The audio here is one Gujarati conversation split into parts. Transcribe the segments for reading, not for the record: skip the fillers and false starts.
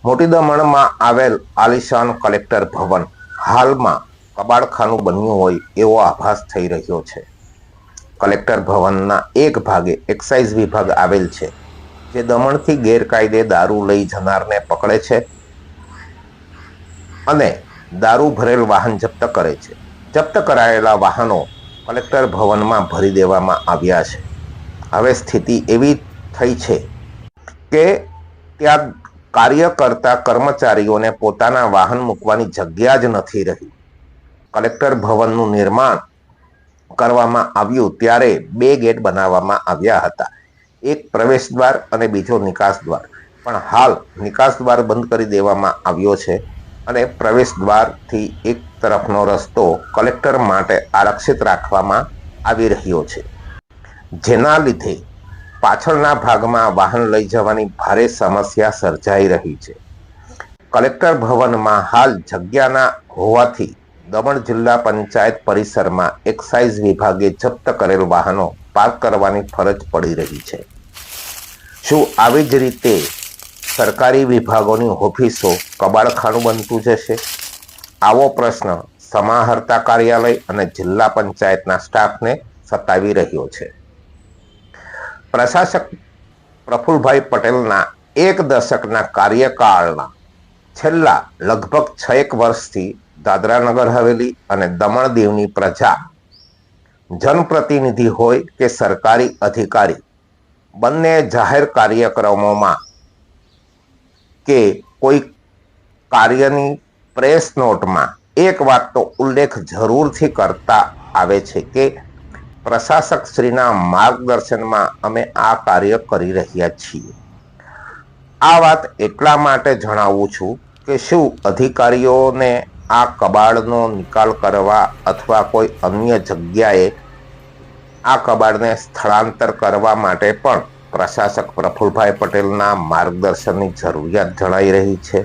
મોટી દમણમાં આવેલ આલિશાન કલેક્ટર ભવન હાલમાં કબાડખાનું બન્યું હોય એવો આભાસ થઈ રહ્યો છે. કલેક્ટર ભવનના એક ભાગે એક્સાઇઝ વિભાગ આવેલ છે, જે દમણથી ગેરકાયદે દારૂ લઈ જનારને પકડે છે અને દારૂ ભરેલ વાહન જપ્ત કરે છે. જપ્ત કરાયેલા વાહનો કલેક્ટર ભવનમાં ભરી દેવામાં આવ્યા છે. હવે સ્થિતિ એવી થઈ છે કે ત્યાં કાર્ય કરતા કર્મચારીઓને પોતાના વાહન મૂકવાની જગ્યા જ નથી રહી. કલેક્ટર ભવનનું નિર્માણ કરવામાં આવ્યું ત્યારે 2 ગેટ બનાવવામાં આવ્યા હતા, એક પ્રવેશ દ્વાર અને બીજો નિકાસ દ્વાર. પણ હાલ નિકાસ દ્વાર બંધ કરી દેવામાં આવ્યો છે અને પ્રવેશ દ્વારથી એક તરફનો રસ્તો કલેક્ટર માટે આરક્ષિત રાખવામાં આવી રહ્યો છે, જેના લીધે પાછળના ભાગમાં વાહન લઈ જવાની ભારે સમસ્યા સર્જાઈ રહી છે. કલેક્ટર ભવનમાં હાલ જગ્યાના હોવાથી દમણ જિલ્લા પંચાયત પરિસરમાં એક્સાઇઝ વિભાગે જપ્ત કરેલ વાહનો પાર્ક કરવાની ફરજ પડી રહી છે. શું આવી જ રીતે સરકારી વિભાગોની ઓફિસો કબાડખાનું બનતું જશે? આવો પ્રશ્ન સમાહર્તા કાર્યાલય અને જિલ્લા પંચાયતના સ્ટાફને સતાવી રહ્યો છે. પ્રશાસક પ્રફુલભાઈ પટેલના 1 દશકના કાર્યકાળના છેલ્લા લગભગ 6 વર્ષથી દાદરા નગર હવેલી અને દમણ દીવની પ્રજા, જનપ્રતિનિધિ હોય કે સરકારી અધિકારી, બંને જાહેર કાર્યક્રમોમાં કે કોઈ કાર્યની પ્રેસ નોટમાં એક વાતનો ઉલ્લેખ જરૂરથી કરતા આવે છે કે પ્રશાસક શ્રીના માર્ગદર્શનમાં અમે આ કાર્ય કરી રહ્યા છીએ. આ વાત એટલા માટે જણાવું છું કે શું અધિકારીઓને આ કબાડનો નિકાલ કરવા અથવા કોઈ અન્ય જગ્યાએ આ કબાડને સ્થળાંતર કરવા માટે પણ પ્રશાસક પ્રફુલભાઈ પટેલના માર્ગદર્શનની જરૂરિયાત જણાઈ રહી છે?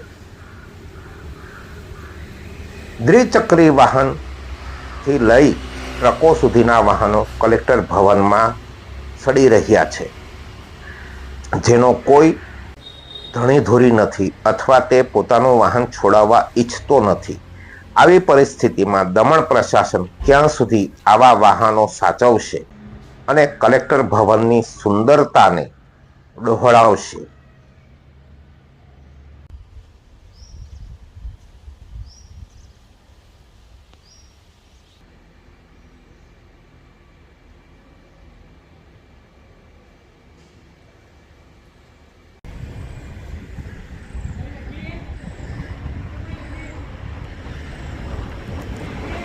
દ્વિચક્રી વાહનથી લઈ ટ્રકો સુધીના વાહનો કલેક્ટર ભવનમાં સડી રહ્યા છે, જેનો કોઈ ધણીધુરી નથી અથવા તે પોતાનું વાહન છોડાવવા ઈચ્છતો નથી. આવી પરિસ્થિતિમાં દમણ પ્રશાસન ક્યાં સુધી આવા વાહનો સાચવશે અને કલેક્ટર ભવનની સુંદરતાને ડહોળાવશે?